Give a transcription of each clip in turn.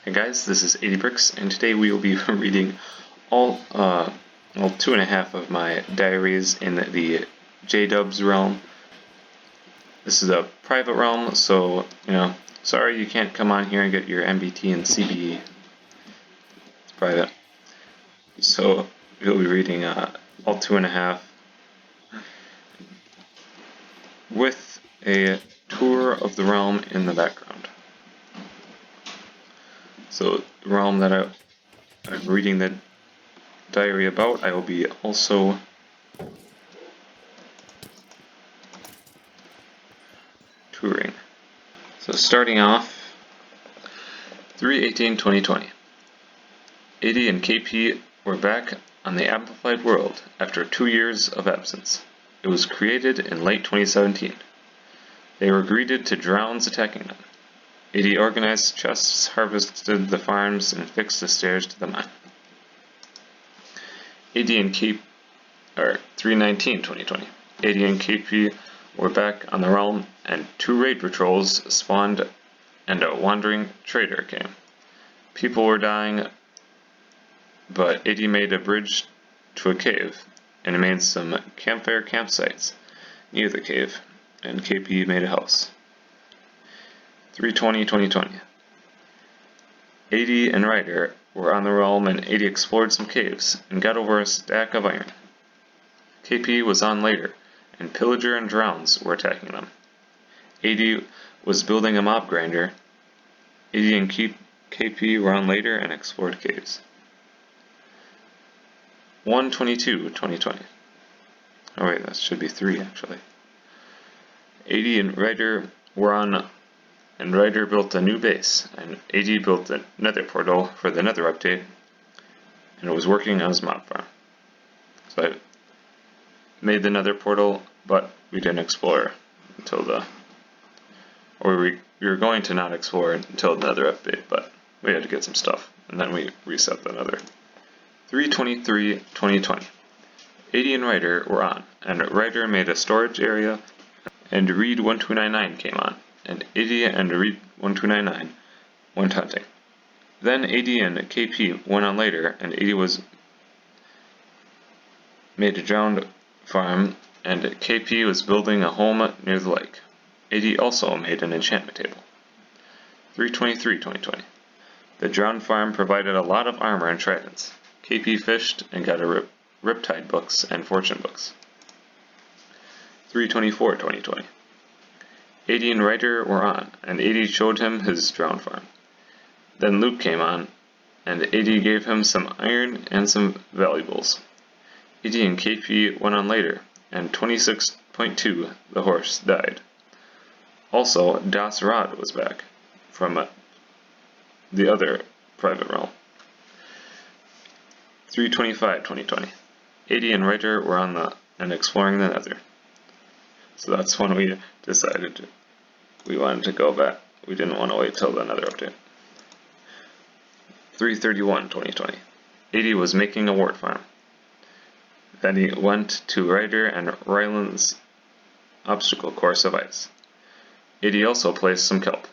Hey guys, this is 80 Bricks, and today we will be reading all 2.5 of my diaries in the J-Dubs realm. This is a private realm, so, sorry you can't come on here and get your MBT and CBE. It's private. So, we'll be reading all 2.5 with a tour of the realm in the background. So, the realm that I'm reading the diary about, I will be also touring. So starting off, 3/18/2020. AD and KP were back on the Amplified World after 2 years of absence. It was created in late 2017. They were greeted to drowns attacking them. AD organized chests, harvested the farms, and fixed the stairs to the mine. AD and KP, 3/19/2020. AD and KP were back on the realm, and 2 raid patrols spawned and a wandering trader came. People were dying, but AD made a bridge to a cave and made some campfire campsites near the cave, and KP made a house. 3/20/2020. AD and Ryder were on the realm, and AD explored some caves and got over a stack of iron. KP was on later, and Pillager and Drowns were attacking them. AD was building a mob grinder. AD and KP were on later and explored caves. 1/22/2020. Oh wait, that should be 3 actually. AD and Ryder were on, and Ryder built a new base, and AD built a nether portal for the nether update, and it was working on his mob farm. So I made the nether portal, but we didn't explore until we were going to not explore until the nether update, but we had to get some stuff, and then we reset the nether. 3/23/2020. AD and Ryder were on, and Ryder made a storage area, and Reed 1299 came on, and AD and Reed 1299 went hunting. Then AD and KP went on later, and AD made a drowned farm, and KP was building a home near the lake. AD also made an enchantment table. 3/23/2020. The drowned farm provided a lot of armor and tridents. KP fished and got a Riptide books and fortune books. 3/24/2020. AD and Ryder were on, and AD showed him his drowned farm. Then Luke came on, and AD gave him some iron and some valuables. AD and KP went on later, and 26.2, the horse, died. Also, Das Rod was back from the other private realm. 3/25/2020. AD and Ryder were on and exploring the nether. So that's when we decided we wanted to go back. We didn't want to wait till the nether update. 3/31/2020. AD was making a wart farm. Then he went to Ryder and Ryland's obstacle course of ice. AD also placed some kelp.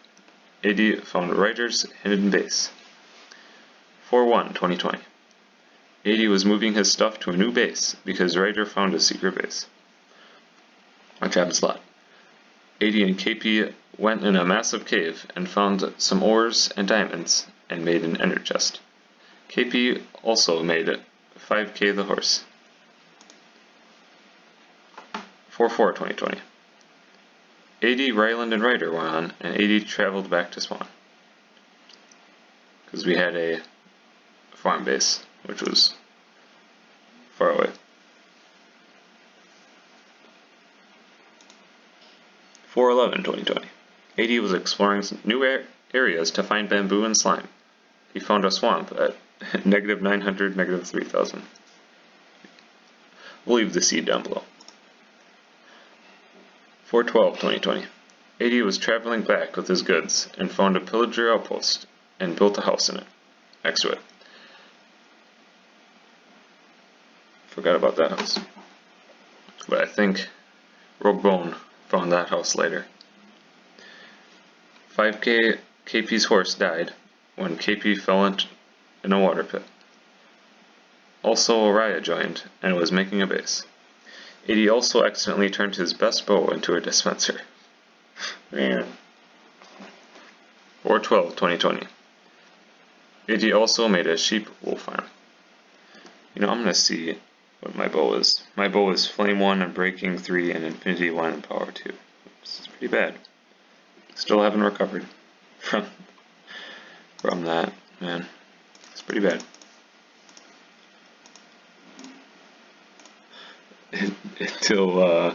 AD found Ryder's hidden base. 4/1/2020. AD was moving his stuff to a new base because Ryder found a secret base. A trap slot. AD and KP went in a massive cave and found some ores and diamonds and made an ender chest. KP also made 5K the horse. 4/4/2020. AD, Ryland, and Ryder were on, and AD traveled back to spawn. Because we had a farm base, which was far away. 4/11/2020. AD was exploring some new areas to find bamboo and slime. He found a swamp at -900, -3000. We'll leave the seed down below. 4/12/2020. AD was traveling back with his goods and found a pillager outpost and built a house in it, next to it. Forgot about that house. But I think Rogue Bone found that house later. 5K KP's horse died, when KP fell in a water pit. Also, Oriya joined and was making a base. 80 also accidentally turned his best bow into a dispenser. Man. 4/12/2020. 80 also made a sheep wool farm. You know, I'm gonna see what my bow is. My bow is Flame 1 and Breaking 3 and Infinity 1 and Power 2. This is pretty bad. Still haven't recovered from that, man. It's pretty bad. Until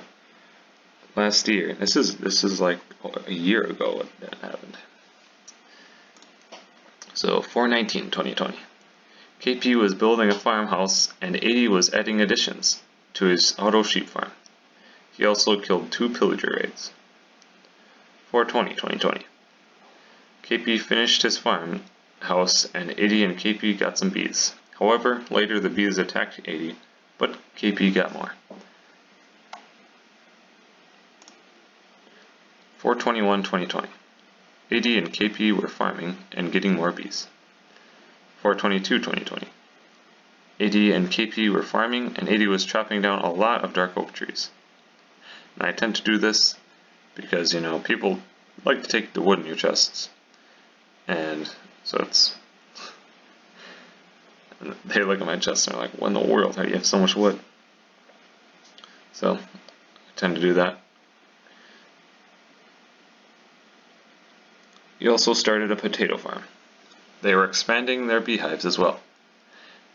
last year. This is like a year ago that happened. So 4/19/2020. KP was building a farmhouse and 80 was adding additions to his auto sheep farm. He also killed 2 pillager raids. 4/20/2020. KP finished his farmhouse and 80 and KP got some bees. However, later the bees attacked 80, but KP got more. 4/21/2020. 80 and KP were farming and getting more bees. 4/22/2020. 80 and KP were farming and 80 was chopping down a lot of dark oak trees. And I tend to do this because, you know, people like to take the wood in your chests. And so they look at my chest and they're like, what in the world? How do you have so much wood? So I tend to do that. He also started a potato farm. They were expanding their beehives as well.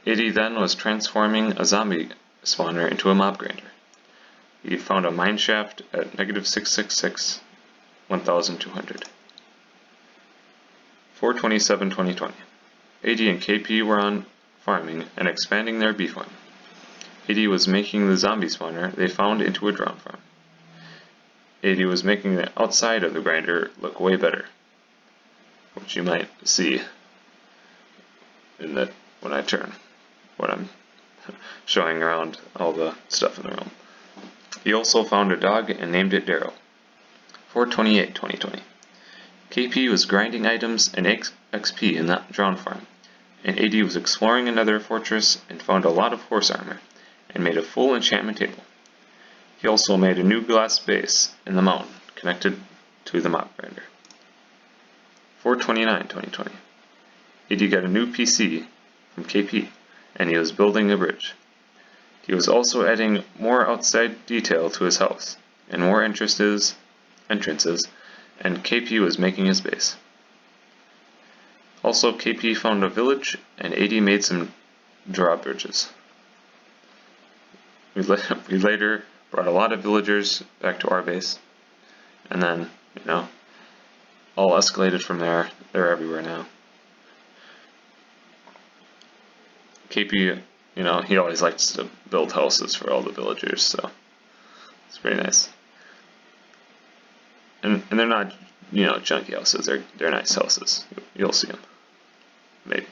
80 then was transforming a zombie spawner into a mob grinder. He found a mine shaft at -666, 1200. 4/27/2020. 80 and KP were on farming and expanding their bee farm. 80 was making the zombie spawner they found into a drone farm. 80 was making the outside of the grinder look way better, which you might see in that when I turn, when I'm showing around all the stuff in the room. He also found a dog and named it Darrow. 4/28/2020. KP was grinding items and XP in that drone farm, and 80 was exploring another fortress and found a lot of horse armor, and made a full enchantment table. He also made a new glass base in the mountain, connected to the mob grinder. 4/29/2020. 80 got a new PC from KP, and he was building a bridge. He was also adding more outside detail to his house, and more entrances, and KP was making his base. Also, KP found a village, and 80 made some drawbridges. We later brought a lot of villagers back to our base, and then, you know, all escalated from there. They're everywhere now. KP, you know, he always likes to build houses for all the villagers, so it's pretty nice. And they're not, you know, junky houses. They're nice houses. You'll see them, maybe.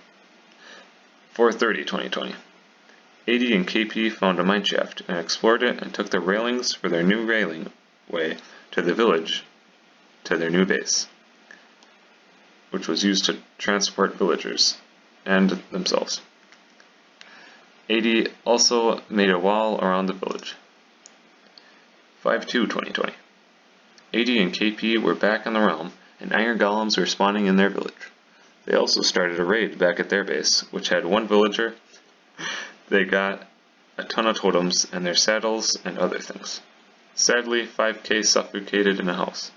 4/30/2020. 80 and KP found a mineshaft and explored it and took the railings for their new railing way to the village to their new base, which was used to transport villagers and themselves. 80 also made a wall around the village. 5/2/2020. 80 and KP were back on the realm, and iron golems were spawning in their village. They also started a raid back at their base, which had one villager. They got a ton of totems and their saddles and other things. Sadly, 5K suffocated in a house,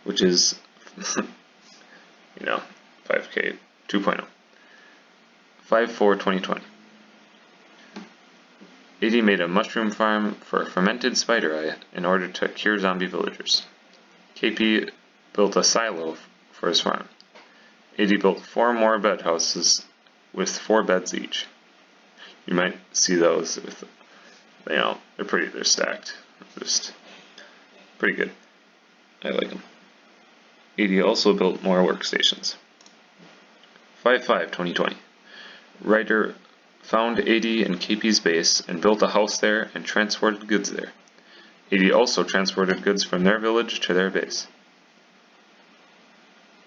which is, you know, 5K 2.0. 5/4/2020. 80 made a mushroom farm for a fermented spider eye in order to cure zombie villagers. KP built a silo for his farm. 80 built 4 more bed houses with 4 beds each. You might see those with, you know, they're stacked. Just pretty good. I like them. 80 also built more workstations. 5/5/2020. Ryder found 80 in KP's base and built a house there and transported goods there. 80 also transported goods from their village to their base.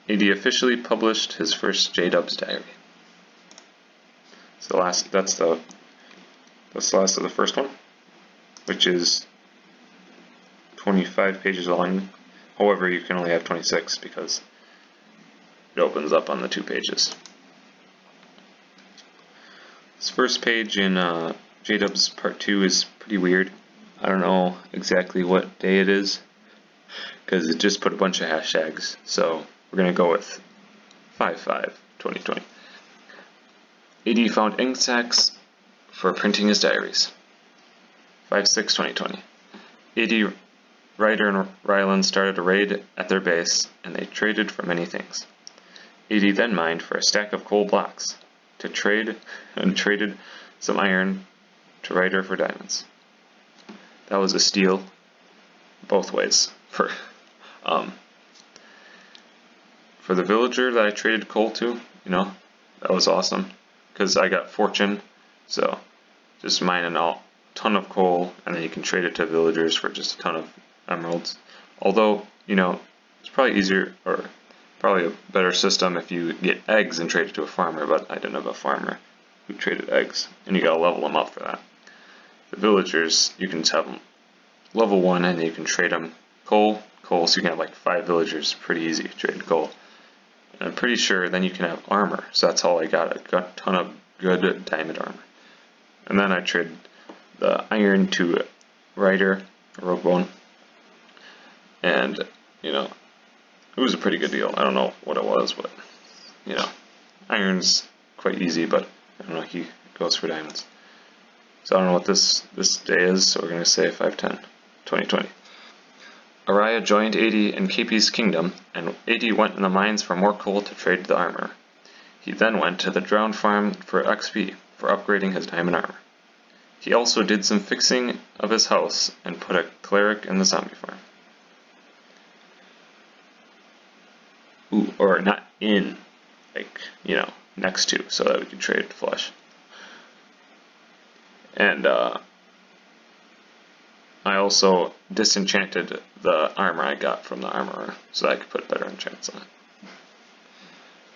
AD officially published his first J-Dub's diary. So that's the last of the first one, which is 25 pages long. However, you can only have 26 because it opens up on the 2 pages. This first page in J-Dub's Part 2 is pretty weird. I don't know exactly what day it is because it just put a bunch of hashtags. So we're going to go with 5/5/2020. AD found ink sacks for printing his diaries. 5/6/2020. AD, Ryder, and Rylan started a raid at their base, and they traded for many things. AD then mined for a stack of coal blocks to trade, and traded some iron to Ryder for diamonds. That was a steal, both ways. For the villager that I traded coal to, that was awesome, because I got fortune, so just mining a ton of coal, and then you can trade it to villagers for just a ton of emeralds. Although, it's probably easier, or probably a better system if you get eggs and trade it to a farmer, but I didn't have a farmer who traded eggs, and you gotta level them up for that. The villagers, you can have them level 1, and you can trade them coal, so you can have like 5 villagers, pretty easy to trade coal. And I'm pretty sure then you can have armor, so that's all I got. I got a ton of good diamond armor. And then I traded the iron to Ryder, Roguebone, and, it was a pretty good deal. I don't know what it was, but, iron's quite easy, but I don't know, he goes for diamonds. So I don't know what this day is, so we're going to say 5/10/2020. Araya joined AD in KP's kingdom, and AD went in the mines for more coal to trade the armor. He then went to the Drowned farm for XP, for upgrading his diamond armor. He also did some fixing of his house, and put a cleric in the zombie farm. Ooh, or not in, next to, so that we can trade flesh. And I also disenchanted the armor I got from the armorer, so that I could put better enchants on it.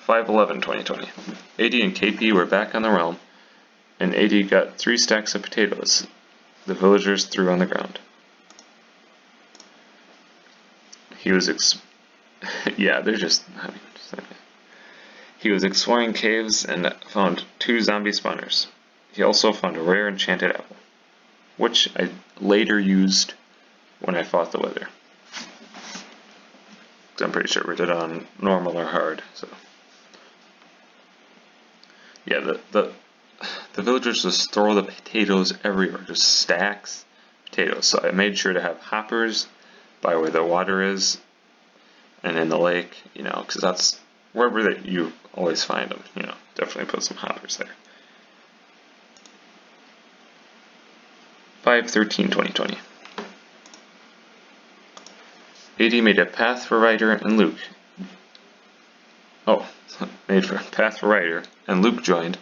5/11/2020. AD and KP were back on the realm, and AD got 3 stacks of potatoes the villagers threw on the ground. He was He was exploring caves and found 2 zombie spawners. He also found a rare enchanted apple, which I later used when I fought the Wither. I'm pretty sure we did it on normal or hard, so. Yeah, the villagers just throw the potatoes everywhere, just stacks of potatoes. So I made sure to have hoppers by where the water is, and in the lake, because that's wherever that you always find them, definitely put some hoppers there. 5/13/2020. AD made a path for Ryder and Luke. Made for a path for Ryder, and Luke joined.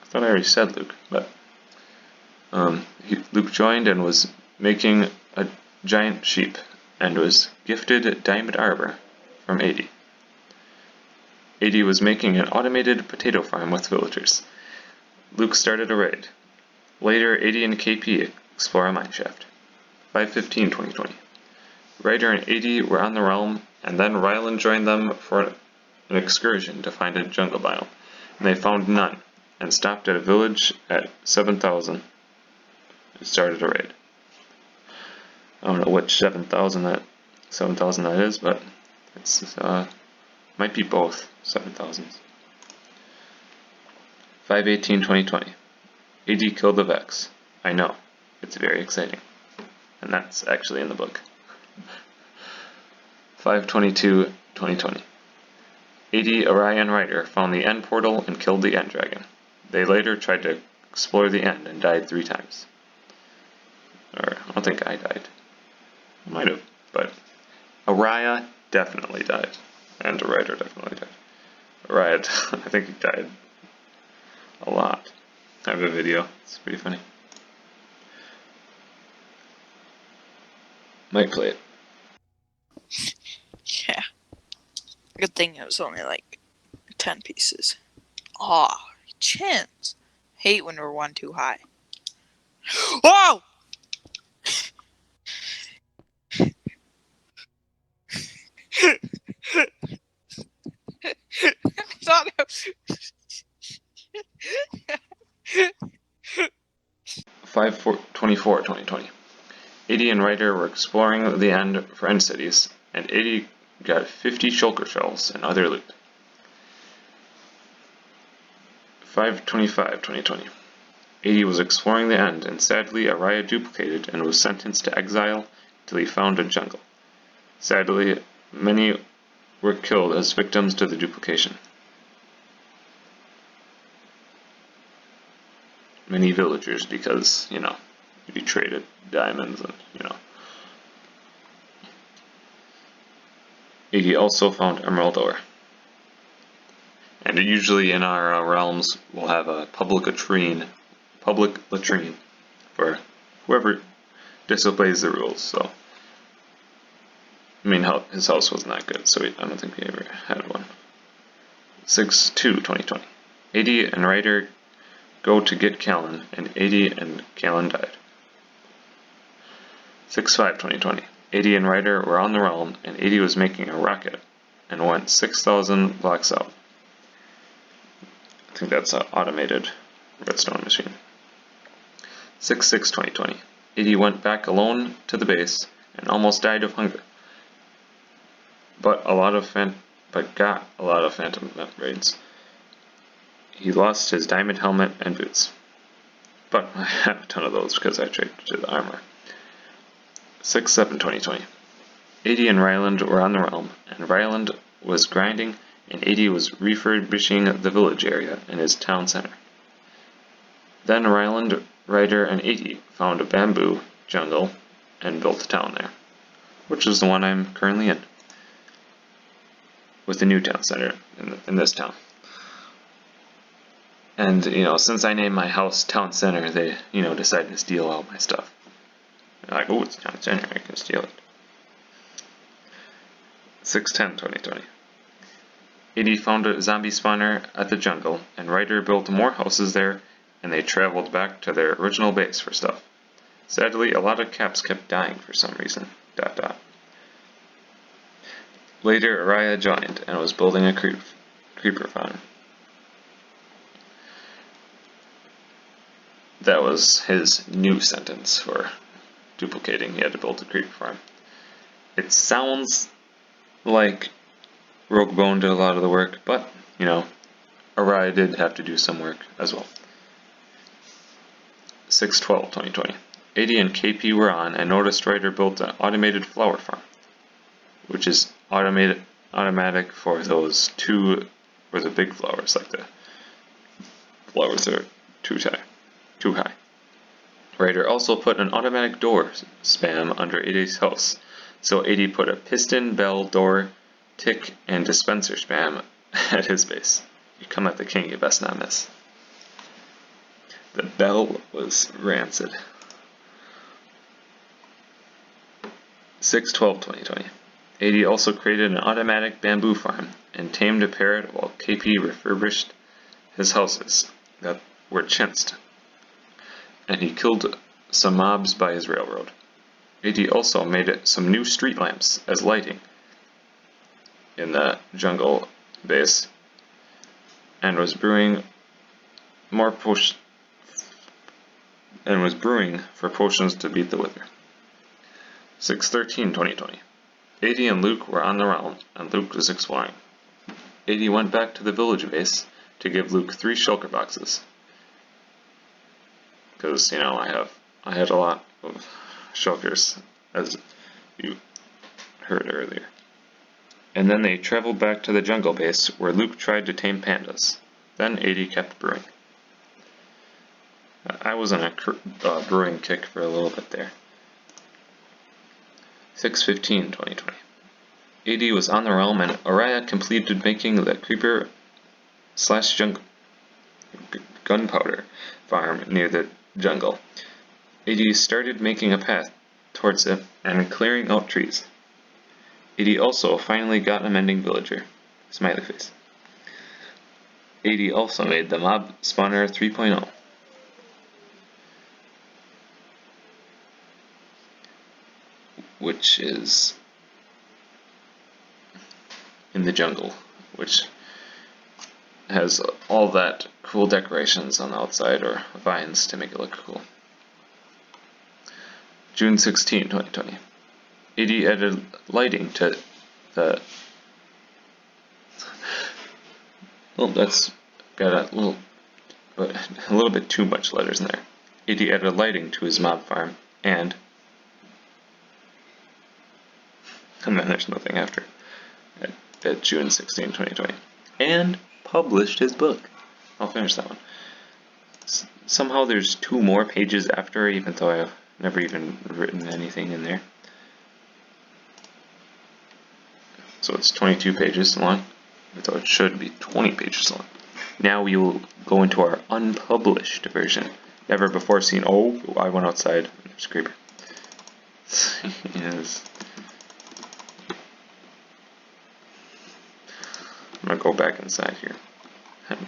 I thought I already said Luke, but Luke joined and was making a giant sheep, and was gifted diamond armor from AD. AD was making an automated potato farm with villagers. Luke started a raid. Later, AD and KP explore a mineshaft. 5/15/2020. Ryder and AD were on the realm, and then Rylan joined them for an excursion to find a jungle biome, and they found none, and stopped at a village at 7,000 and started a raid. I don't know which 7,000 that is, but it's might be both 7,000s. 5/18/2020. AD killed the Vex. I know, it's very exciting, and that's actually in the book. 5/22/2020. AD, Araya, and Ryder found the end portal and killed the end dragon. They later tried to explore the end and died 3 times. Or, I don't think I died. Might have, but Araya definitely died, and Ryder definitely died. Araya, I think he died a lot. I have a video, it's pretty funny. Might play it. Yeah. Good thing it was only like 10 pieces. Aw, chins. Hate when we're one too high. Whoa! Thought I was... 5/24/2020. 80 and Ryder were exploring the End cities, and 80 got 50 shulker shells and other loot. 5/25/2020. 80 was exploring the End, and sadly Araya duplicated and was sentenced to exile till he found a jungle. Sadly, many were killed as victims to the duplication. Many villagers because, he traded diamonds and, 80 also found emerald ore. And usually in our realms, we'll have a public latrine for whoever disobeys the rules. So, I mean, his house wasn't that good, so I don't think we ever had one. 6/2/2020. 80 and Ryder go to get Callan, and 80 and Callan died. 6/5/2020. 80 and Ryder were on the realm, and 80 was making a rocket, and went 6,000 blocks out. I think that's an automated redstone machine. 6/6/2020. 80 went back alone to the base, and almost died of hunger. But got a lot of phantom raids. He lost his diamond helmet and boots. But I have a ton of those because I traded the armor. 6/7/2020. 80 and Ryland were on the realm, and Ryland was grinding, and 80 was refurbishing the village area in his town center. Then Ryland, Ryder, and 80 found a bamboo jungle and built a town there, which is the one I'm currently in, with the new town center in this town. And, since I named my house Town Center, they, decided to steal all my stuff. They're like, oh, it's Town Center, I can steal it. 6/10/2020. 80 found a zombie spawner at the jungle, and Ryder built more houses there, and they traveled back to their original base for stuff. Sadly, a lot of caps kept dying for some reason. ... Later, Araya joined, and was building a creeper farm. That was his new sentence for duplicating. He had to build a creeper farm. It sounds like Roguebone did a lot of the work, but, Araya did have to do some work as well. 6/12/2020. 80 and KP were on, and noticed Ryder built an automated flower farm, which is automatic for those for the big flowers, like the flowers that are too high. Ryder also put an automatic door spam under 80's house, so 80 put a piston, bell, door, tick, and dispenser spam at his base. You come at the king, you best not miss. The bell was rancid. 6/12/2020. 80 also created an automatic bamboo farm and tamed a parrot while KP refurbished his houses that were chinced. And he killed some mobs by his railroad. 80 also made some new street lamps as lighting in the jungle base, and was brewing for potions to beat the wither. 6/13/2020. 80 and Luke were on the realm, and Luke was exploring. 80 went back to the village base to give Luke 3 shulker boxes, because I had a lot of shulkers, as you heard earlier. And then they traveled back to the jungle base, where Luke tried to tame pandas. Then 80 kept brewing. I was on a brewing kick for a little bit there. 6/15/2020. 80 was on the realm, and Araya completed making the creeper / gunpowder farm near the jungle. 80 started making a path towards it and clearing out trees. 80 also finally got a mending villager. Smiley face. 80 also made the mob spawner 3.0. Which is in the jungle, which has all that cool decorations on the outside, or vines to make it look cool. June 16, 2020. 80 added lighting to the... Well, that's got a little bit too much letters in there. 80 added lighting to his mob farm, and then there's nothing after. At June 16, 2020. And published his book. I'll finish that one. Somehow there's 2 more pages after, even though I've never even written anything in there. So it's 22 pages long, though it should be 20 pages long. Now we will go into our unpublished version. Never before seen. Oh, I went outside. There's a creeper. Yes. I'm going to go back inside here and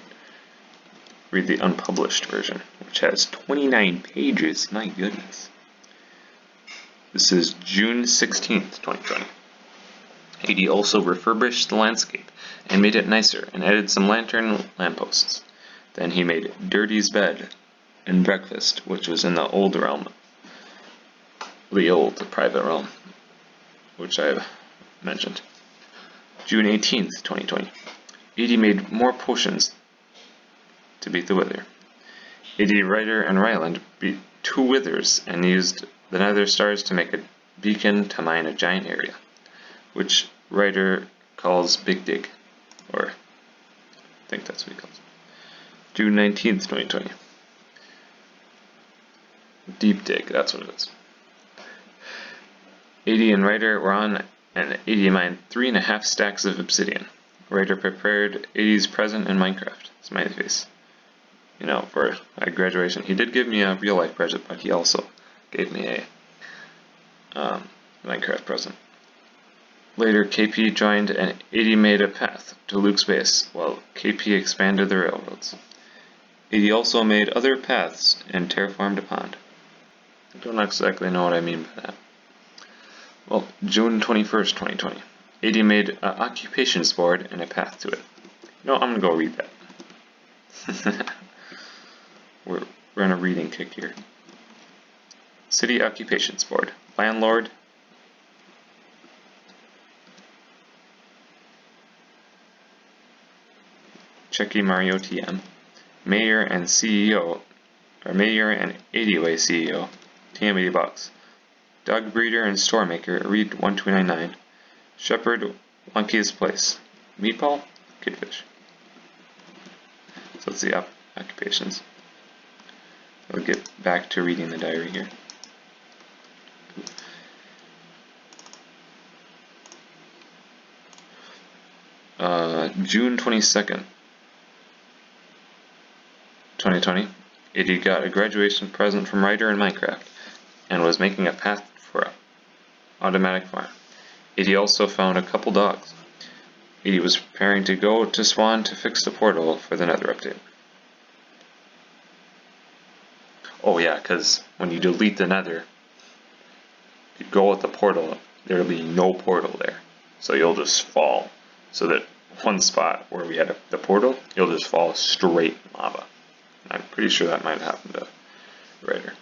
read the unpublished version, which has 29 pages. My goodness. This is June 16th, 2020. 80 also refurbished the landscape and made it nicer and added some lantern lampposts. Then he made Dirty's bed and breakfast, which was in the old realm. The old private realm, which I've mentioned. June 18th, 2020. 80 made more potions to beat the wither. 80 Ryder and Ryland beat 2 withers and used the nether stars to make a beacon to mine a giant area, which Ryder calls Big Dig, or I think that's what he calls it. June 19th, 2020. Deep Dig, that's what it is. 80 and Ryder were on, and 80 mined 3.5 stacks of obsidian. Ryder prepared 80's present in Minecraft. Smiley face. You know, for my graduation. He did give me a real life present, but he also gave me a Minecraft present. Later, KP joined and 80 made a path to Luke's base, while KP expanded the railroads. 80 also made other paths and terraformed a pond. I don't exactly know what I mean by that. Well, June 21st, 2020. 80 made an occupations board and a path to it. No, I'm gonna go read that. We're on a reading kick here. City occupations board. Landlord. Checky Mario TM. Mayor and CEO, or Mayor and 80-way CEO. TM 80 bucks. Dog breeder and store maker. Read 1299. Shepherd, Monkey's Place. Meatball, Kidfish. So that's the occupations. I'll get back to reading the diary here. June 22nd, 2020. 80 got a graduation present from Ryder in Minecraft and was making a path for an automatic farm. 80 also found a couple dogs. 80 was preparing to go to Swan to fix the portal for the Nether update. Oh yeah, because when you delete the Nether, you go at the portal, there'll be no portal there. So you'll just fall. So that one spot where we had the portal, you'll just fall straight in lava. I'm pretty sure that might happen to Ryder.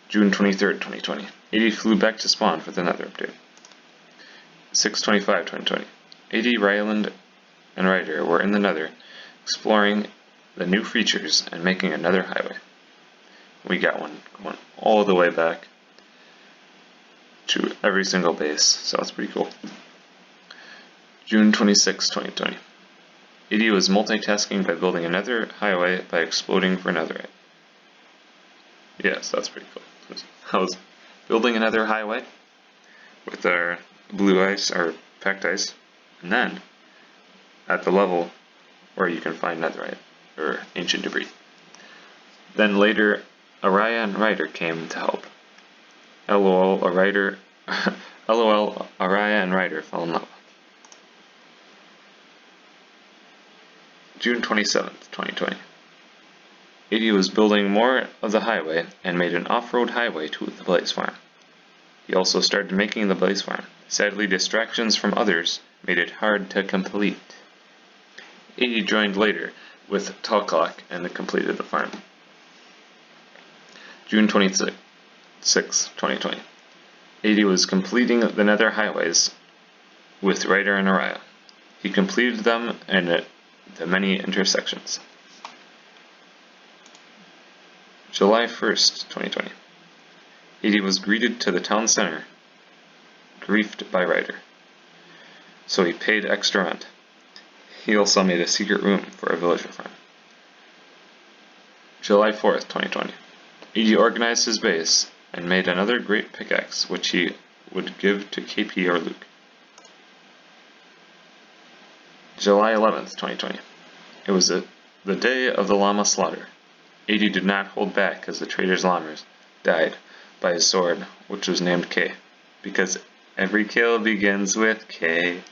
June 23rd, 2020. 80 flew back to spawn for the Nether update. 6/25, 2020. 80, Ryland, and Ryder were in the Nether, exploring the new features and making another highway. We got one going all the way back to every single base, so that's pretty cool. June 26, 2020. 80 was multitasking by building another highway by exploding for netherite. Yes, that's pretty cool. I was building another highway with our blue ice, or packed ice, and then at the level where you can find netherite, or ancient debris. Then later, Araya and Ryder came to help. LOL, a Ryder LOL, Araya and Ryder fell in love. June 27th, 2020. Edie was building more of the highway and made an off-road highway to the Blaze Farm. He also started making the Blaze Farm. Sadly, distractions from others made it hard to complete. Edie joined later with Tall Clock and completed the farm. June 26, 2020. Edie was completing the Nether highways with Ryder and Araya. He completed them and the many intersections. July 1st, 2020. Edie was greeted to the town center, griefed by Ryder. So he paid extra rent. He also made a secret room for a villager farm. July 4th, 2020. Edie organized his base and made another great pickaxe which he would give to KP or Luke. July 11th, 2020. It was the day of the llama slaughter. Edie did not hold back as the traitor's llamas died by his sword, which was named K, because every kill begins with K.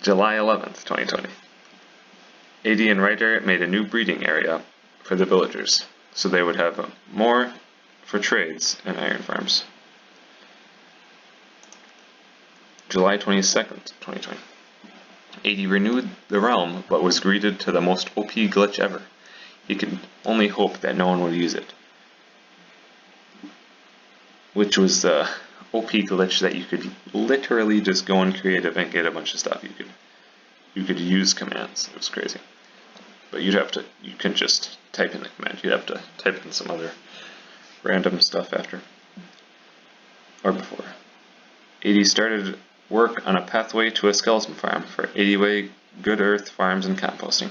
July 11th, 2020. Edie and Ryder made a new breeding area for the villagers, so they would have more for trades and iron farms. July 22nd, 2020. Edie renewed the realm, but was greeted to the most OP glitch ever. He could only hope that no one would use it. Which was the OP glitch that you could literally just go in creative and get a bunch of stuff. You could use commands. It was crazy. But you couldn't just type in the command. You'd have to type in some other random stuff after. Or before. Edie started work on a pathway to a skeleton farm for 80-way good earth farms and composting.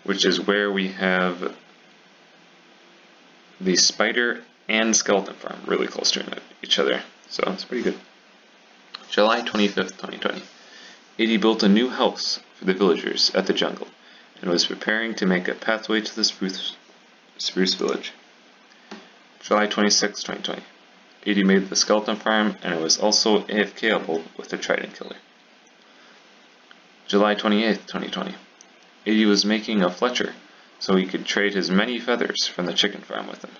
Which is where we have the spider and skeleton farm really close to each other. So it's pretty good. July 25th, 2020. Edie built a new house for the villagers at the jungle and was preparing to make a pathway to the spruce village. July 26th, 2020. Edie made the skeleton farm and it was also AFKable with the trident killer. July 28th, 2020. Edie was making a Fletcher so he could trade his many feathers from the chicken farm with him.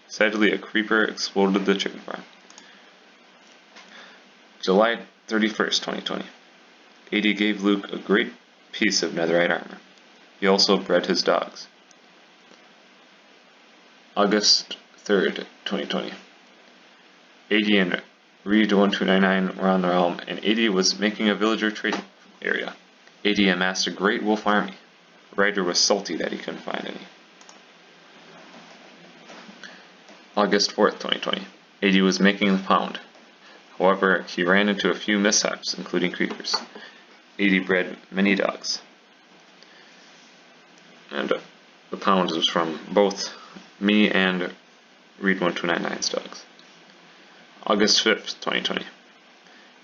Sadly, a creeper exploded the chicken farm. July 31st, 2020. Edie gave Luke a great piece of netherite armor. He also bred his dogs. August 3rd, 2020. Edie and Reed1299 were on the realm, and Edie was making a villager trading area. Edie amassed a great wolf army. Ryder was salty that he couldn't find any. August 4th, 2020. Edie was making the pound. However, he ran into a few mishaps, including creepers. Edie bred many dogs. And the pound was from both me and Reed1299's dogs. August 5th, 2020.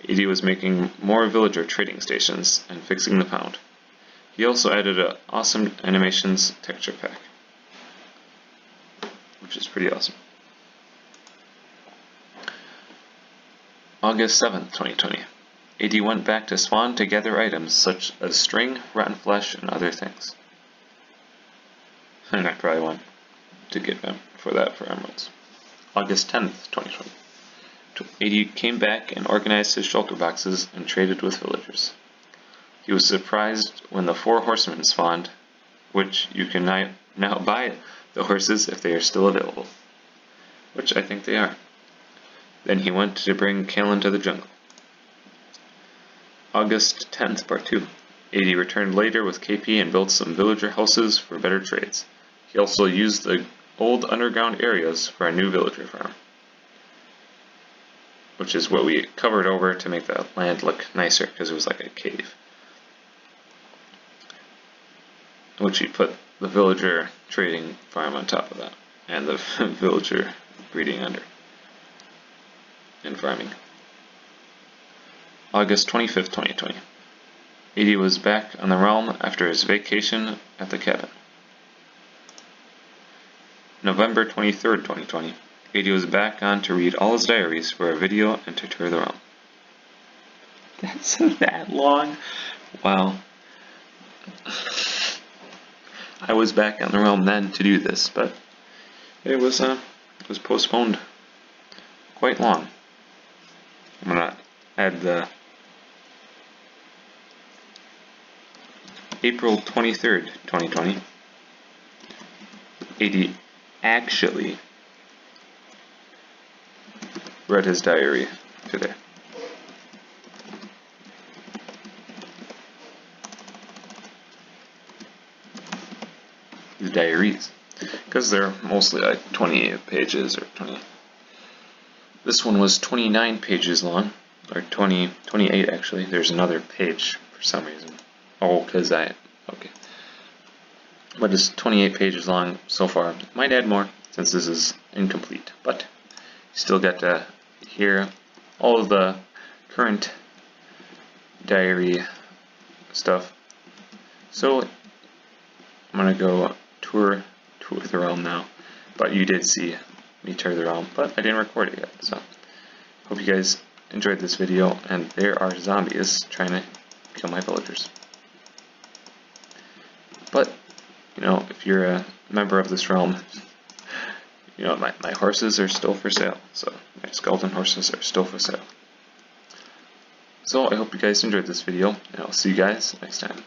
Edie was making more villager trading stations and fixing the pound. He also added an awesome animations texture pack, which is pretty awesome. August 7th, 2020. Edie went back to spawn to gather items such as string, rotten flesh, and other things. And I probably want to get them for emeralds. August 10th, 2020. Edie came back and organized his shulker boxes and traded with villagers. He was surprised when the 4 horsemen spawned, which you can now buy the horses if they are still available. Which I think they are. Then he went to bring Kalen to the jungle. August 10th, part 2. Edie returned later with KP and built some villager houses for better trades. He also used the old underground areas for a new villager farm, which is what we covered over to make the land look nicer because it was like a cave. Which we put the villager trading farm on top of that, and the villager breeding under, and farming. August 25th, 2020. Edie was back on the realm after his vacation at the cabin. November 23rd, 2020. AD was back on to read all his diaries for a video and to tour the realm. That's that long? Wow. I was back on the realm then to do this, but it was postponed quite long. I'm gonna add the April 23rd, 2020. AD actually read his diary today. His diaries, because they're mostly like 28 pages or 20. This one was 29 pages long, or 28 actually. There's another page for some reason. Oh, okay. But it's 28 pages long so far. Might add more since this is incomplete, but you still get to hear all of the current diary stuff. So I'm gonna go tour the realm now. But you did see me tour the realm, but I didn't record it yet. So hope you guys enjoyed this video. And there are zombies trying to kill my villagers. But you know, if you're a member of this realm, you know, my horses are still for sale. So my skeleton horses are still for sale. So I hope you guys enjoyed this video, and I'll see you guys next time.